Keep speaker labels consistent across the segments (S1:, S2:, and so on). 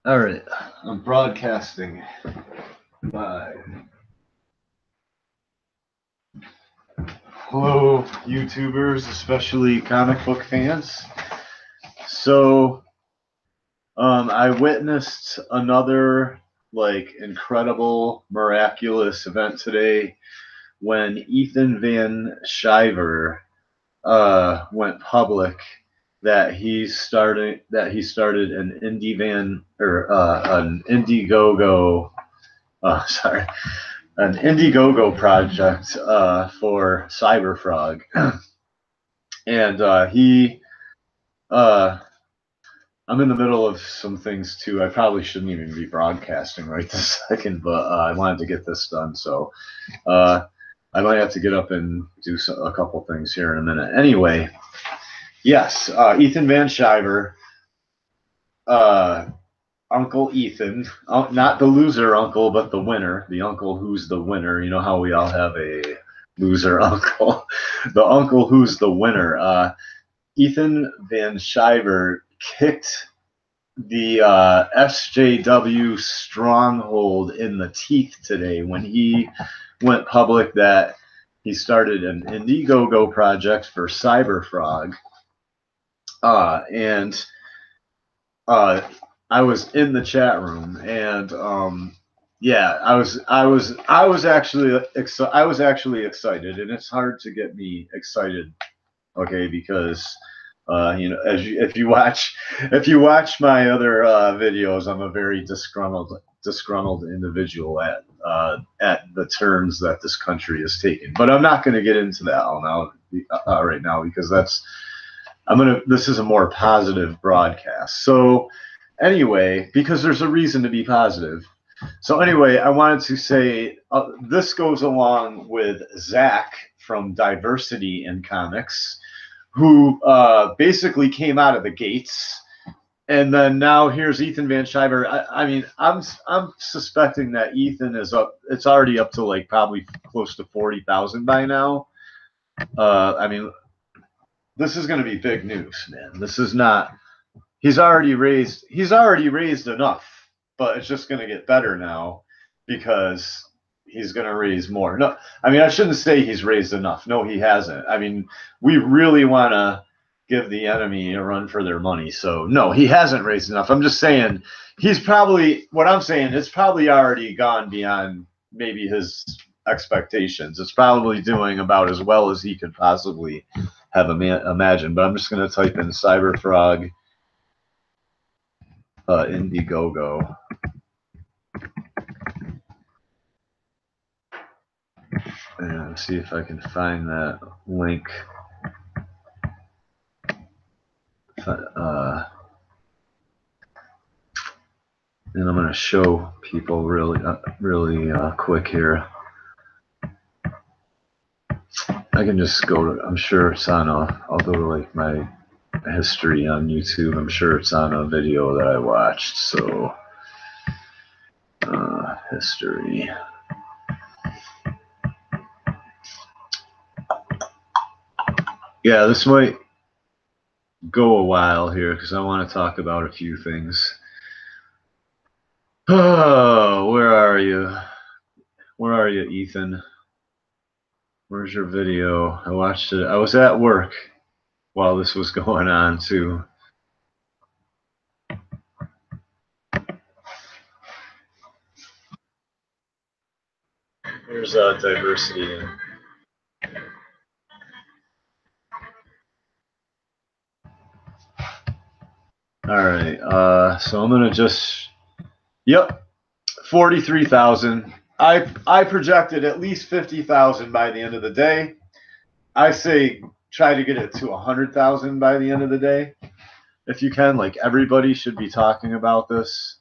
S1: All right, I'm broadcasting live. Hello, YouTubers, especially comic book fans. So, I witnessed another incredible, miraculous event today when Ethan Van Sciver went public that he started an an Indiegogo project for Cyberfrog, and I'm in the middle of some things too. I probably shouldn't even be broadcasting right this second, but I wanted to get this done, so I might have to get up and do a couple things here in a minute. Anyway, yes, Ethan Van Sciver, Uncle Ethan, not the loser uncle, but the winner, the uncle who's the winner. You know how we all have a loser uncle, the uncle who's the winner. Ethan Van Sciver kicked the SJW stronghold in the teeth today when he went public that he started an Indiegogo project for Cyberfrog, and I was in the chat room, and yeah, I was actually excited, and it's hard to get me excited, okay, because you know, if you watch my other videos, I'm a very disgruntled individual at the turns that this country is taking. But I'm not going to get into that right now because this is a more positive broadcast. So anyway, because there's a reason to be positive. So anyway, I wanted to say this goes along with Zach from Diversity in Comics, who basically came out of the gates, and then now here's Ethan Van Sciver. I mean, I'm suspecting that Ethan is up. It's already up to like probably close to 40,000 by now. I mean, this is going to be big news, man. This is not. He's already raised enough, but it's just going to get better now because he's going to raise more. No, I mean, I shouldn't say he's raised enough. No, he hasn't. I mean, we really want to give the enemy a run for their money. So no, he hasn't raised enough. I'm just saying it's probably already gone beyond maybe his expectations. It's probably doing about as well as he could possibly have imagined. But I'm just going to type in Cyberfrog Indiegogo. And see if I can find that link. And I'm going to show people really quick here. I can just go to, I'm sure it's on I'll go to like my history on YouTube. I'm sure it's on a video that I watched. So, history. Yeah, this might go a while here because I want to talk about a few things. Oh, where are you? Where are you, Ethan? Where's your video? I watched it. I was at work while this was going on, too. Here's diversity. All right. So I'm gonna just. Yep. 43,000. I projected at least 50,000 by the end of the day. I say try to get it to 100,000 by the end of the day, if you can. Like, everybody should be talking about this.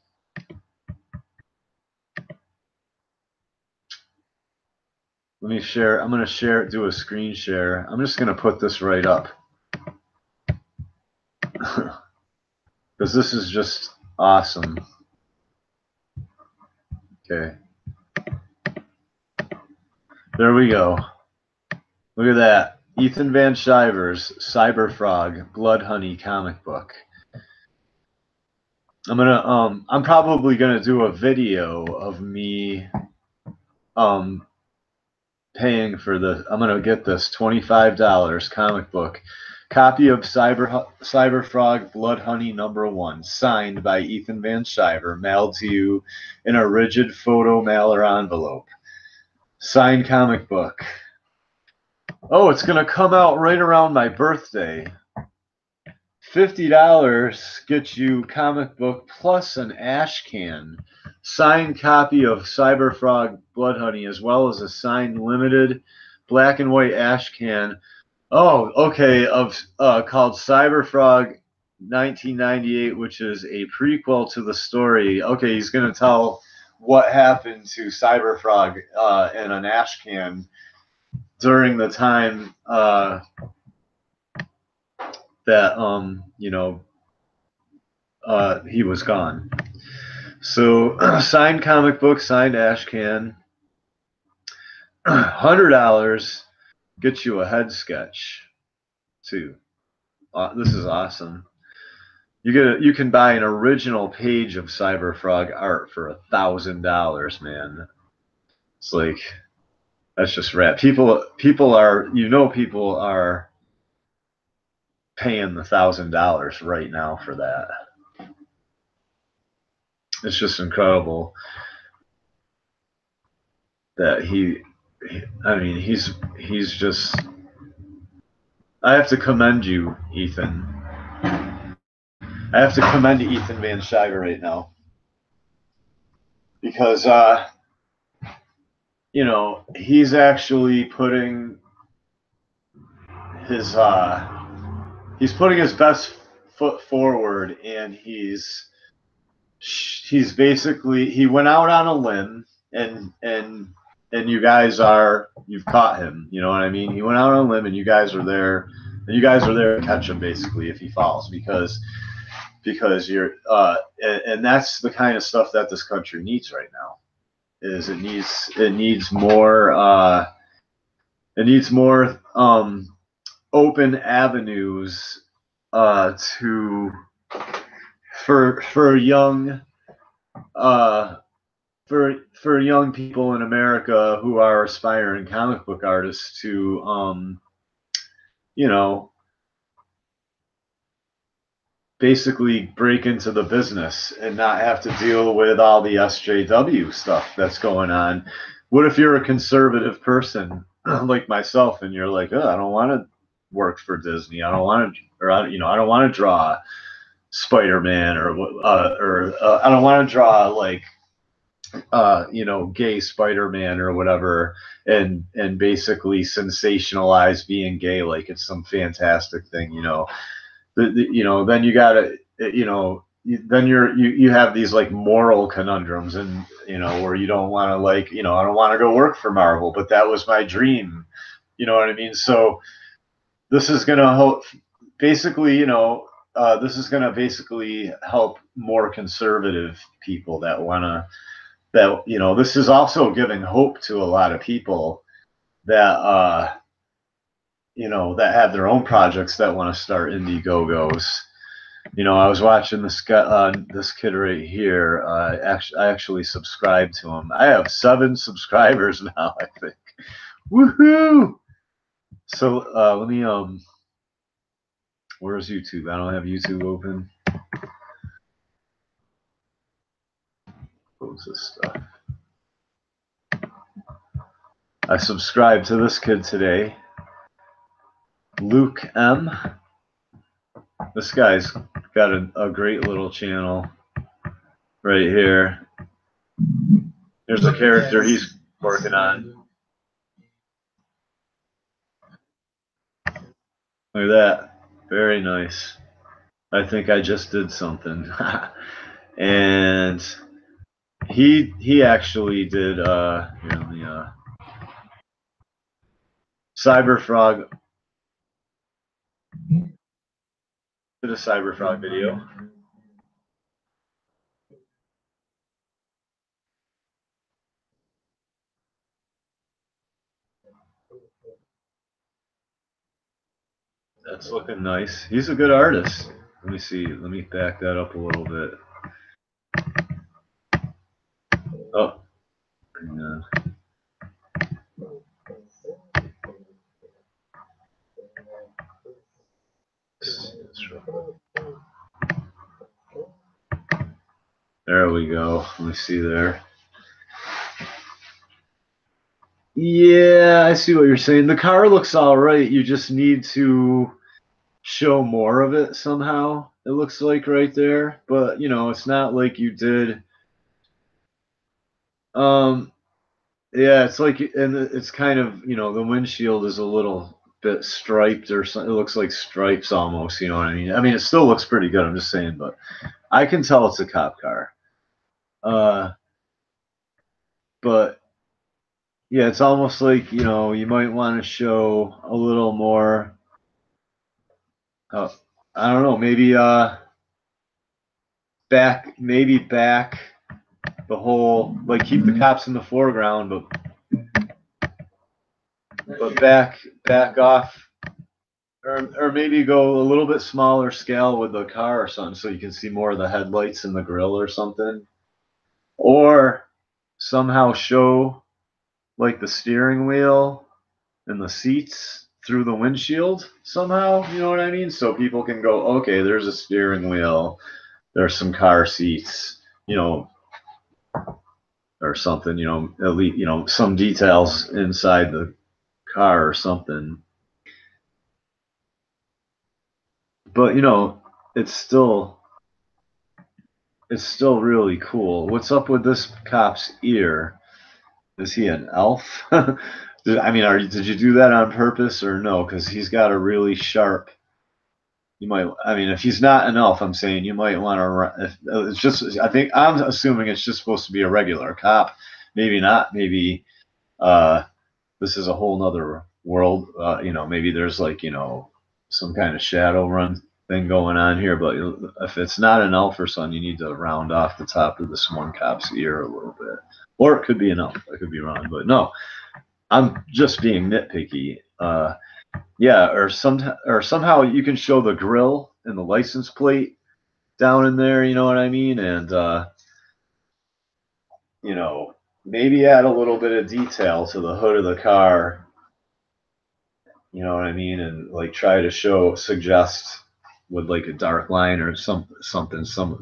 S1: Let me share. I'm gonna share. Do a screen share. I'm just gonna put this right up because this is just awesome. Okay. There we go. Look at that. Ethan Van Sciver's Cyberfrog Blood Honey comic book. I'm probably gonna do a video of me paying for the. I'm gonna get this $25 comic book, copy of Cyberfrog Blood Honey #1, signed by Ethan Van Sciver, mailed to you in a rigid photo mailer envelope. Signed comic book. Oh, it's gonna come out right around my birthday. $50 gets you comic book plus an ash can, signed copy of Cyberfrog Blood Honey, as well as a signed limited black and white ash can. Oh, okay, of called Cyberfrog 1998, which is a prequel to the story. Okay, he's gonna tell what happened to Cyberfrog in an ash can during the time that he was gone. So signed comic book, signed ash can. $100 gets you a head sketch too. This is awesome. You can buy an original page of Cyberfrog art for $1,000, man. It's like, that's just rad. People are paying the $1,000 right now for that. It's just incredible that he's just. I have to commend you, Ethan. I have to commend Ethan Van Sciver right now because he's actually putting his best foot forward, and he's basically, he went out on a limb, and you've caught him. You know what I mean? He went out on a limb, and you guys are there. And you guys are there to catch him basically if he falls, because you're and that's the kind of stuff that this country needs right now. Is it needs more open avenues to for young for young people in America who are aspiring comic book artists to basically break into the business and not have to deal with all the SJW stuff that's going on. What if you're a conservative person like myself, and you're like, oh, I don't want to work for Disney. I don't want to draw Spider-Man or I don't want to draw like gay Spider-Man or whatever, and basically sensationalize being gay like it's some fantastic thing. Then you gotta, then you have these like moral conundrums, and where you don't want to, like, I don't want to go work for Marvel, but that was my dream. You know what I mean? So this is gonna help basically, this is gonna basically help more conservative people that this is also giving hope to a lot of people that that have their own projects that want to start Indiegogo's. I was watching this kid right here. I actually subscribed to him. I have 7 subscribers now, I think. Woohoo! So let me where's YouTube? I don't have YouTube open. What's this stuff? I subscribed to this kid today, Luke M. This guy's got a great little channel right here. There's a character he's working on. Look at that. Very nice. I think I just did something. And he actually did Cyberfrog, did a Cyberfrog video. That's looking nice. He's a good artist. Let me see. Let me back that up a little bit. Oh, hang on. There we go. Let me see there. Yeah, I see what you're saying. The car looks all right. You just need to show more of it somehow. It looks like right there, but you know, it's not like you did. Um, yeah, it's like, and it's kind of, you know, the windshield is a little bit striped or something. It looks like stripes almost. You know what I mean? I mean, it still looks pretty good. I'm just saying, but I can tell it's a cop car. But yeah, it's almost like, you know, you might want to show a little more. I don't know, maybe back the whole, like, keep the cops in the foreground, but back off, or maybe go a little bit smaller scale with the car or something, so you can see more of the headlights and the grill or something, or somehow show like the steering wheel and the seats through the windshield somehow. You know what I mean? So people can go, okay, there's a steering wheel, there's some car seats, you know, or something, you know, at least, you know, some details inside the car or something. But you know, it's still really cool. What's up with this cop's ear? Is he an elf? I mean, did you do that on purpose or no? Because he's got a really sharp. You might. I mean, if he's not an elf, I'm saying you might want to. It's just. I think I'm assuming it's just supposed to be a regular cop. Maybe not. Maybe this is a whole nother world. You know, maybe there's like, you know, some kind of shadow run thing going on here. But if it's not an elf or something, you need to round off the top of this one cop's ear a little bit. Or it could be an elf. I could be wrong, but no, I'm just being nitpicky. Yeah, or somehow you can show the grill and the license plate down in there. You know what I mean? And you know, maybe add a little bit of detail to the hood of the car. You know what I mean? And like try to suggest with like a dark line or some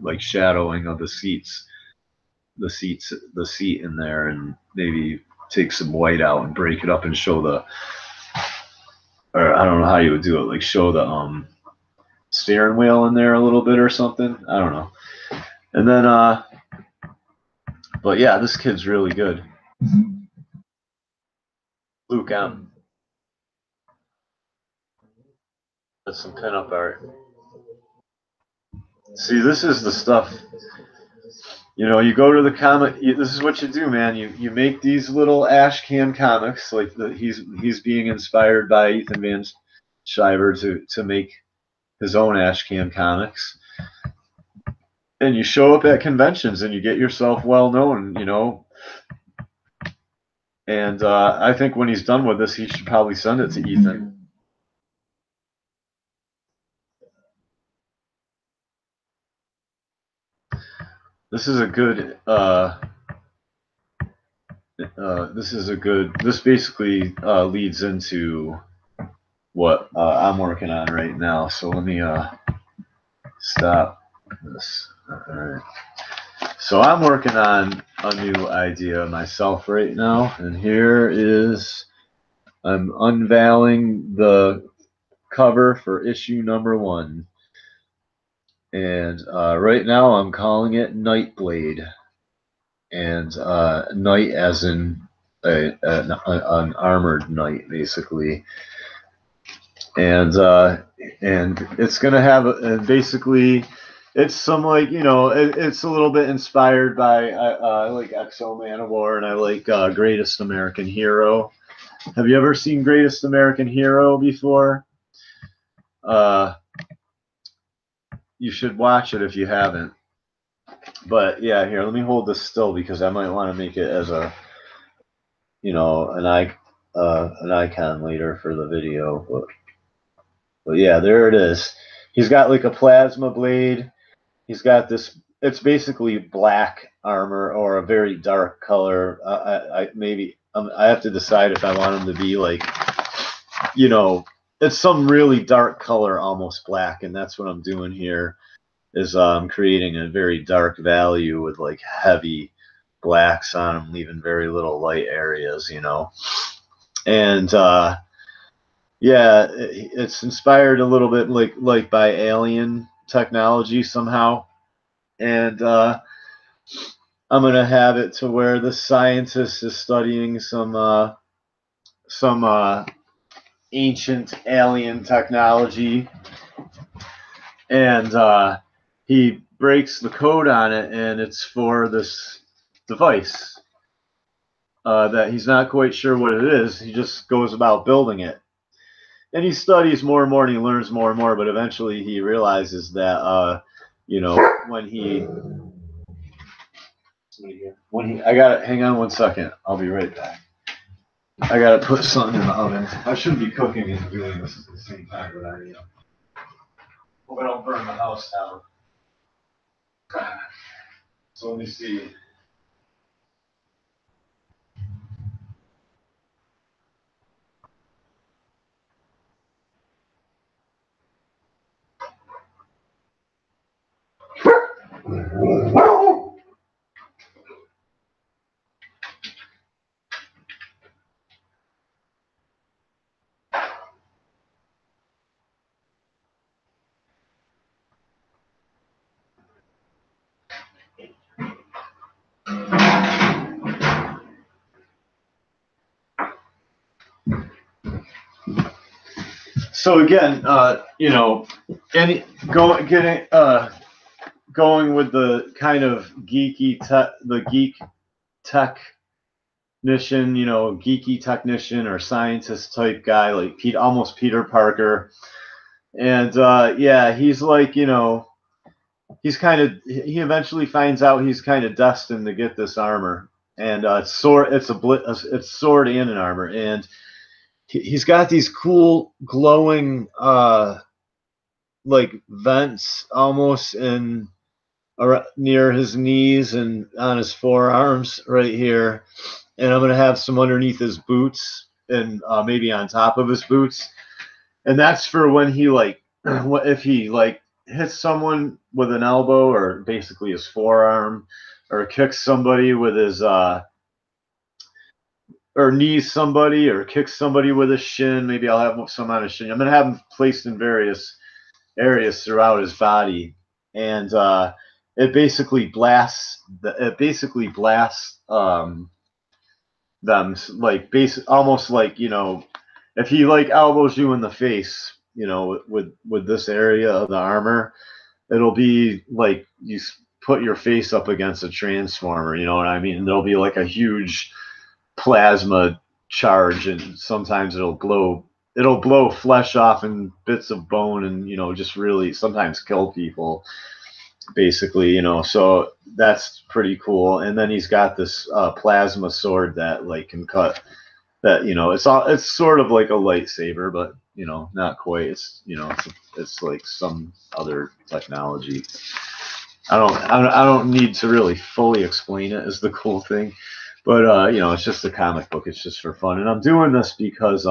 S1: like shadowing of the seats, the seat in there, and maybe take some white out and break it up and show the, or I don't know how you would do it, like show the steering wheel in there a little bit or something. I don't know. And then but yeah, this kid's really good. Luke M. That's some pinup art. See, this is the stuff. You know, you go to the comic. This is what you do, man. You make these little ash can comics. Like he's being inspired by Ethan Van Sciver to make his own ash can comics. And you show up at conventions and you get yourself well known. You know, and I think when he's done with this, he should probably send it to Ethan. This is a good. This basically leads into what I'm working on right now. So let me stop this. All right. So I'm working on a new idea myself right now, and here is, I'm unveiling the cover for issue number 1, and right now I'm calling it Nightblade, and knight as in an armored knight, basically. And it's gonna have basically, it's some, like, you know, it's a little bit inspired by I like Exo Manowar, and I like Greatest American Hero. Have you ever seen Greatest American Hero before? You should watch it if you haven't. But yeah, here, let me hold this still because I might want to make it as a, you know, an icon later for the video. But But yeah, there it is. He's got like a plasma blade. He's got this. It's basically black armor or a very dark color. I have to decide if I want him to be like, you know, it's some really dark color, almost black, and that's what I'm doing here. Is creating a very dark value with like heavy blacks on them, leaving very little light areas, you know. And yeah, it's inspired a little bit like by alien technology somehow. And I'm gonna have it to where the scientist is studying some ancient alien technology, and he breaks the code on it, and it's for this device that he's not quite sure what it is. He just goes about building it, and he studies more and more, and he learns more and more. But eventually, he realizes that you know, I got it. Hang on one second. I'll be right back. I gotta put something in the oven. I shouldn't be cooking and doing this at the same time, but I hope I don't burn the house down. So let me see. So again, you know, going with the kind of geek technician, you know, geeky technician or scientist type guy, like almost Peter Parker. And yeah, he's like, you know, he eventually finds out he's kind of destined to get this armor, and it's sword and an armor, and he's got these cool glowing like vents almost in near his knees and on his forearms right here, and I'm gonna have some underneath his boots and maybe on top of his boots, and that's for when he like if he like hits someone with an elbow or basically his forearm, or kicks somebody with his or knees somebody or kicks somebody with a shin. Maybe I'll have some on his shin. I'm gonna have them placed in various areas throughout his body, and it basically blasts them, like almost like, you know, if he like elbows you in the face, you know, with this area of the armor, it'll be like you put your face up against a transformer, you know what I mean? And there'll be like a huge plasma charge, and sometimes it'll blow flesh off and bits of bone, and, you know, just really sometimes kill people, basically, you know. So that's pretty cool. And then he's got this plasma sword that like can cut, that, you know, it's sort of like a lightsaber, but, you know, not quite. It's, you know, it's like some other technology. I don't need to really fully explain it, is the cool thing. But you know, it's just a comic book. It's just for fun, and I'm doing this because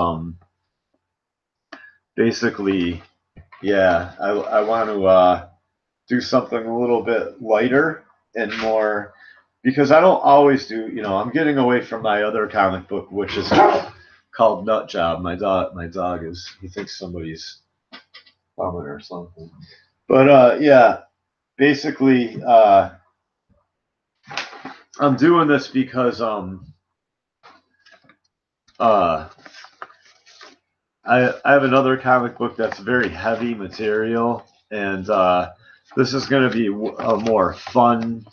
S1: basically, yeah, I want to do something a little bit lighter and more, because I don't always do. You know, I'm getting away from my other comic book, which is called Nut Job. My dog he thinks somebody's coming or something. But yeah, basically, I'm doing this because uh I have another comic book that's very heavy material, and this is going to be a more fun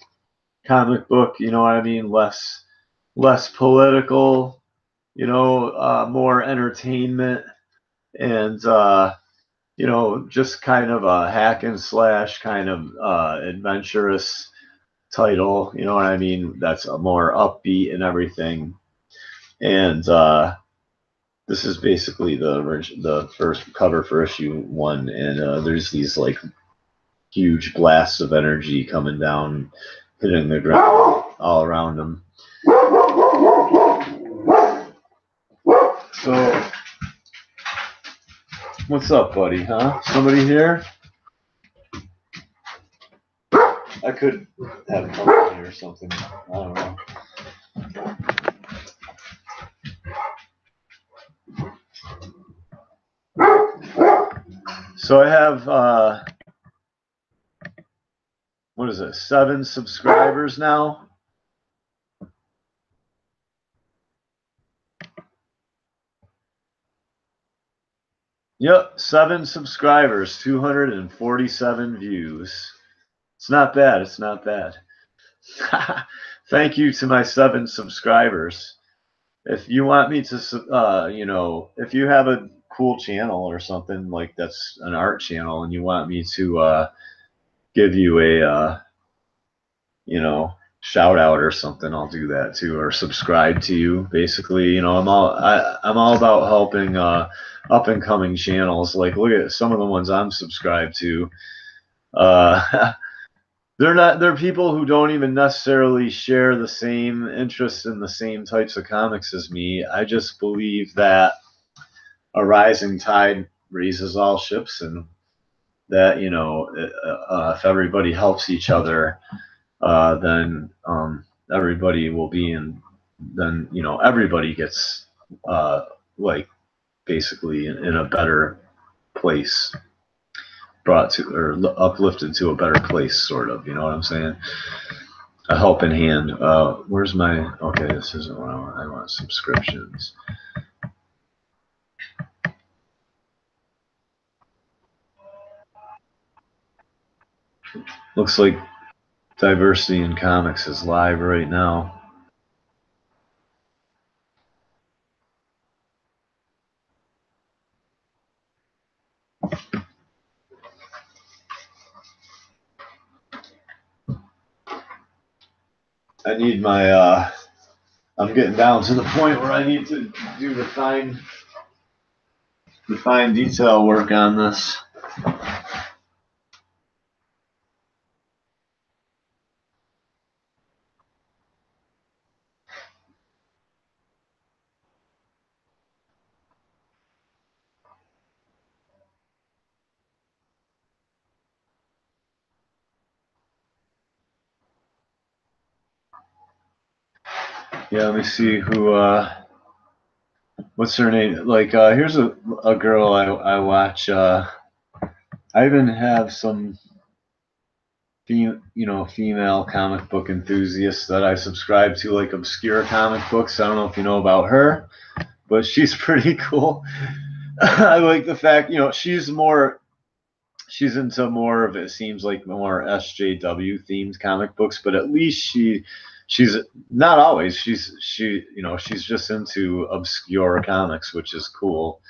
S1: comic book. You know what I mean? Less political. You know, more entertainment, and you know, just kind of a hack and slash kind of adventurous title. You know what I mean? That's a more upbeat and everything, and This is basically the first cover for issue 1, and there's these like huge blasts of energy coming down, hitting the ground all around them. So, what's up, buddy? Huh? Somebody here? I could have company or something. I don't know. So I have, what is it, 7 subscribers now? Yep, 7 subscribers, 247 views. It's not bad. It's not bad. Thank you to my 7 subscribers. If you want me to, you know, if you have a cool channel or something like that's an art channel and you want me to give you a, you know, shout out or something, I'll do that too, or subscribe to you. Basically, you know, I'm all about helping up and coming channels. Like, look at some of the ones I'm subscribed to. They're people who don't even necessarily share the same interests in the same types of comics as me. I just believe that a rising tide raises all ships, and that, you know, if everybody helps each other, then everybody will be in. Then, you know, everybody gets like basically in a better place, brought to or uplifted to a better place, sort of. You know what I'm saying? A helping hand. Where's my? Okay, this isn't what I want. I want subscriptions. Looks like Diversity in Comics is live right now. I need my, I'm getting down to the point where I need to do the fine detail work on this. Yeah, let me see who, what's her name? Like, here's a girl I watch. I even have some, you know, female comic book enthusiasts that I subscribe to, like Obscure Comic Books. I don't know if you know about her, but she's pretty cool. I like the fact, you know, she's into more of, it seems like, more SJW themed comic books, but at least she's not always, she you know, she's just into obscure comics, which is cool.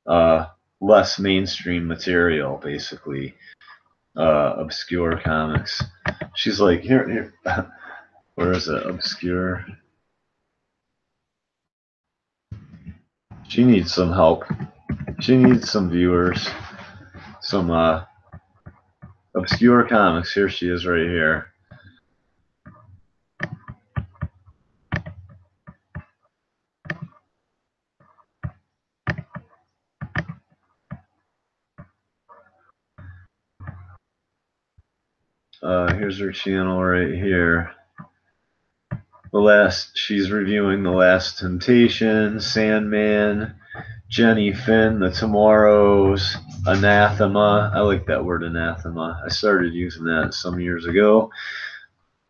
S1: Less mainstream material, basically. Obscure comics. She's like, here where is it? Obscure. She needs some help. She needs some viewers. Some obscure comics. Here she is right here. Here's her channel right here. She's reviewing The Last Temptation, Sandman, Jenny Finn, The Tomorrows, Anathema. I like that word, anathema. I started using that some years ago.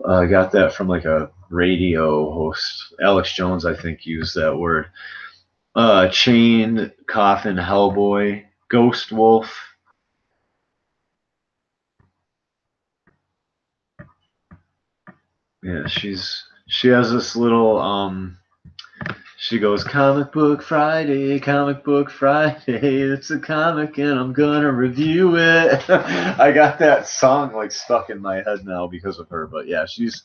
S1: I got that from like a radio host. Alex Jones, I think, used that word. Chained, Coffin, Hellboy, Ghost Wolf. Yeah, she has this little she goes, Comic Book Friday, it's a comic and I'm gonna review it. I got that song like stuck in my head now because of her, but yeah, she's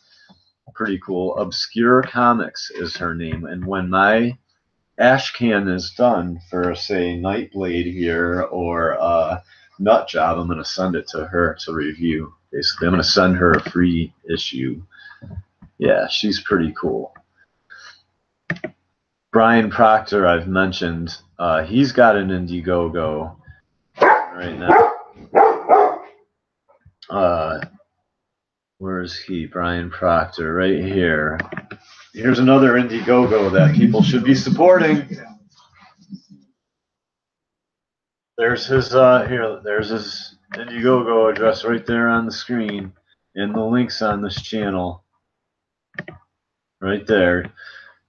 S1: pretty cool. Obscure Comics is her name, and when my ash can is done for, say, Nightblade here or Nut Job, I'm going to send it to her to review. Basically, I'm going to send her a free issue. Yeah, she's pretty cool. Brian Proctor, I've mentioned. He's got an Indiegogo right now. Where is he? Brian Proctor, right here. Here's another Indiegogo that people should be supporting. There's his there's his Indiegogo address right there on the screen, and the links on this channel. Right there.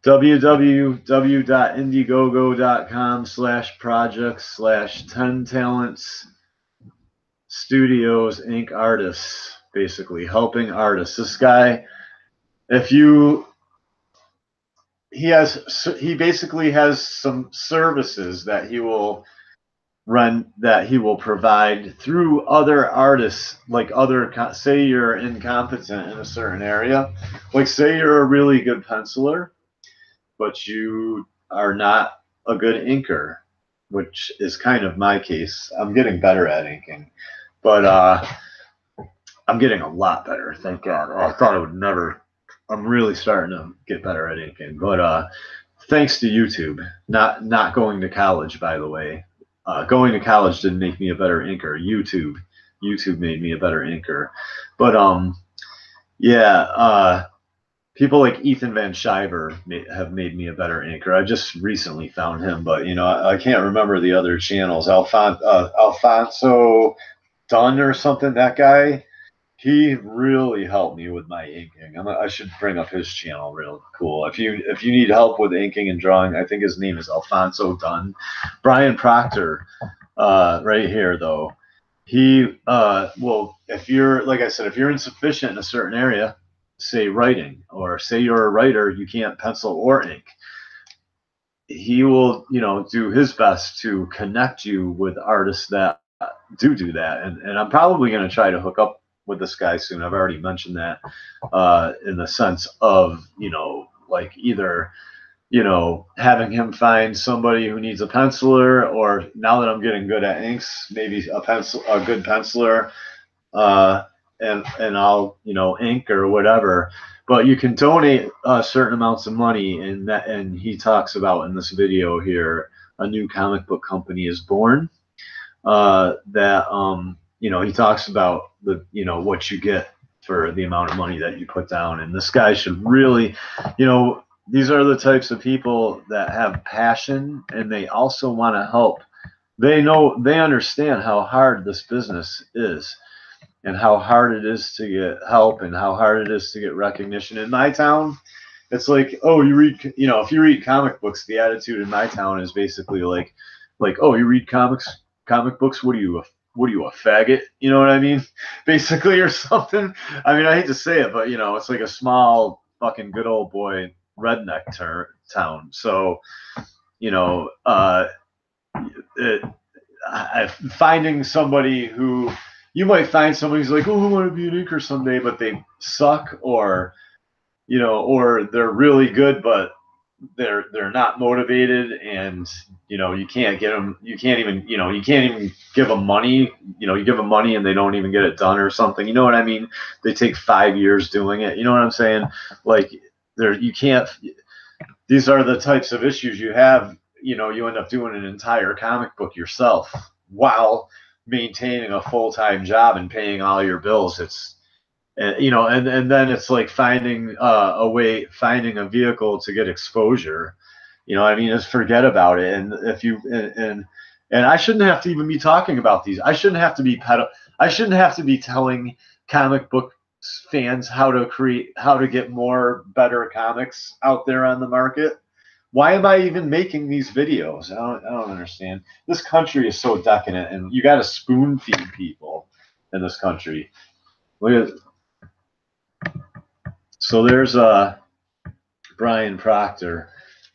S1: www.indiegogo.com/projects/10talents studios Inc. artists, basically helping artists. This guy, he basically has some services that he will run, that he will provide through other artists, like say you're incompetent in a certain area, like say you're a really good penciler, but you are not a good inker, which is kind of my case. I'm getting better at inking, but I'm getting a lot better, thank God. I thought I would never. I'm really starting to get better at inking, but thanks to YouTube, not going to college, by the way. Going to college didn't make me a better inker. YouTube made me a better inker. But yeah, people like Ethan Van Sciver have made me a better inker. I just recently found him, but I can't remember the other channels. Alfonso Dunn or something. That guy, he really helped me with my inking. I should bring up his channel. Real cool. If you need help with inking and drawing, I think his name is Alfonso Dunn. Brian Proctor, right here though. He well, if you're, like I said, if you're insufficient in a certain area, say writing, or say you're a writer, you can't pencil or ink, he will do his best to connect you with artists that do that. And I'm probably going to try to hook up with this guy soon. I've already mentioned that in the sense of like either having him find somebody who needs a penciler, or now that I'm getting good at inks, maybe a good penciler, and I'll ink or whatever. But you can donate certain amounts of money, and he talks about in this video here, a new comic book company is born. That he talks about the what you get for the amount of money that you put down. And this guy should really, these are the types of people that have passion, and they also want to help. They understand how hard this business is, and how hard it is to get help, and how hard it is to get recognition. In my town, it's like, oh, if you read comic books, the attitude in my town is basically like, oh, you read comic books? What are you, a faggot? You know what I mean? Basically, or something. I mean, I hate to say it, but it's like a small fucking good old boy redneck town. So, finding somebody who, you might find somebody who's like, oh, I want to be an inker someday, but they suck, or or they're really good, but they're not motivated, and you can't get them. You can't even give them money. You give them money and they don't even get it done or something. You know what I mean? They take 5 years doing it. You know what I'm saying? Like you can't. These are the types of issues you have. You end up doing an entire comic book yourself while maintaining a full-time job and paying all your bills. It's and then it's like finding a vehicle to get exposure. I mean, just forget about it. And if you and I shouldn't have to even be talking about these. I shouldn't have to be telling comic book fans how to get more better comics out there on the market. Why am I even making these videos? I don't understand. This country is so decadent, and you got to spoon feed people in this country. Look at. So there's Brian Proctor,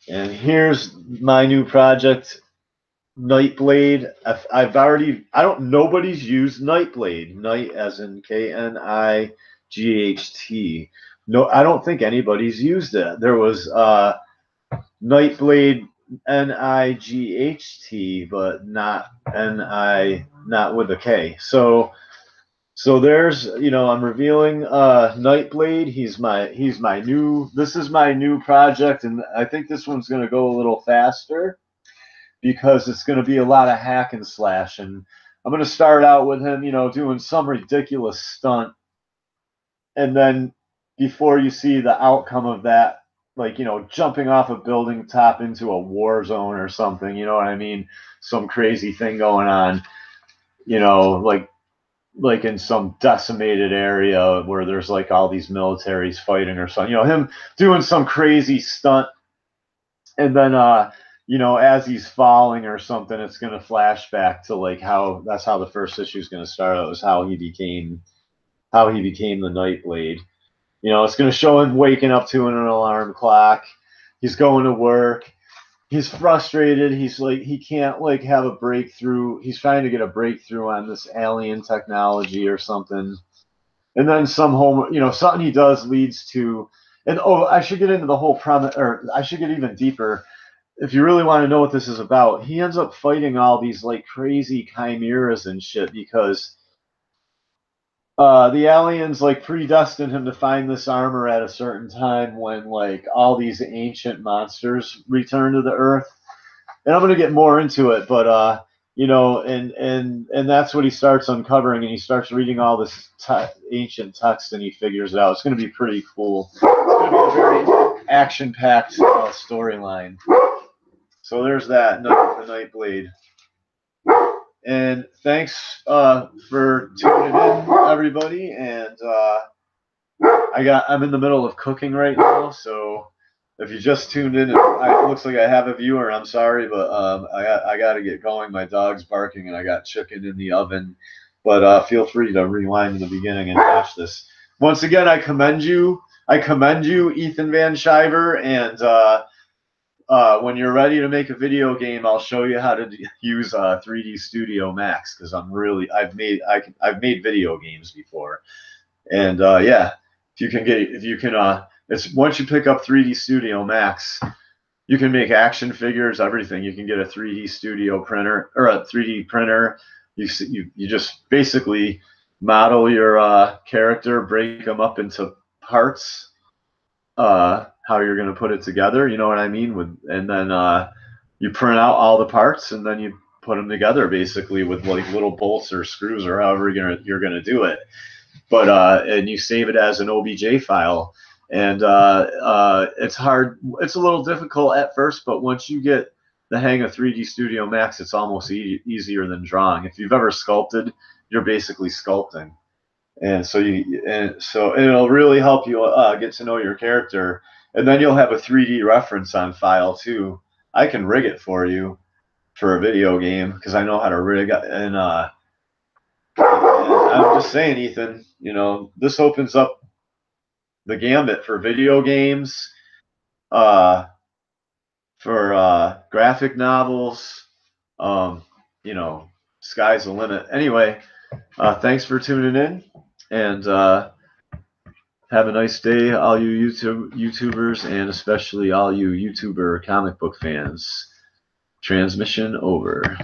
S1: and here's my new project, Nightblade. Nobody's used Nightblade. Night as in Knight. No, I don't think anybody's used it. There was Nightblade Night, but not not with a K. So there's, I'm revealing Nightblade. He's my new, this is my new project, and I think this one's going to go a little faster because it's going to be a lot of hack and slash, and I'm going to start out with him, doing some ridiculous stunt, and then before you see the outcome of that, like, jumping off a building top into a war zone or something, you know what I mean? Some crazy thing going on, like in some decimated area where there's like all these militaries fighting or something, him doing some crazy stunt, and then as he's falling or something, it's going to flash back to like how that's how the first issue is going to start out, is how he became the Nightblade. It's going to show him waking up to an alarm clock. He's going to work. He's frustrated. He's like, he can't like have a breakthrough. He's trying to get a breakthrough on this alien technology or something. And then something he does leads to, and I should get into the whole premise, or I should get even deeper. If you really want to know what this is about, he ends up fighting all these like crazy chimeras and shit because the aliens like predestined him to find this armor at a certain time when like all these ancient monsters return to the Earth. And I'm going to get more into it, but and that's what he starts uncovering, and he starts reading all this ancient text, and he figures it out. It's going to be pretty cool. It's going to be a very action-packed storyline. So there's that, the Nightblade. And thanks for tuning in, everybody. And I'm in the middle of cooking right now, so if you just tuned in, it looks like I have a viewer. I'm sorry, but I got to get going. My dog's barking, and I got chicken in the oven. But feel free to rewind to the beginning and watch this. Once again, I commend you. Ethan Van Sciver, and when you're ready to make a video game, I'll show you how to use 3D Studio Max, because I've made video games before, and yeah, it's once you pick up 3D Studio Max, you can make action figures, everything. You can get a 3D Studio printer or a 3D printer. You just basically model your character, break them up into parts. How you're going to put it together, you know what I mean? And then you print out all the parts, and then you put them together basically with like little bolts or screws or however you're gonna do it. But and you save it as an OBJ file, and it's hard. It's a little difficult at first, but once you get the hang of 3D Studio Max, it's almost easier than drawing. If you've ever sculpted, you're basically sculpting. And so it'll really help you get to know your character, and then you'll have a 3D reference on file too. I can rig it for you for a video game because I know how to rig it. And I'm just saying, Ethan, this opens up the gambit for video games, for graphic novels. Sky's the limit. Anyway, thanks for tuning in. And have a nice day, all you YouTubers, and especially all you YouTuber comic book fans. Transmission over.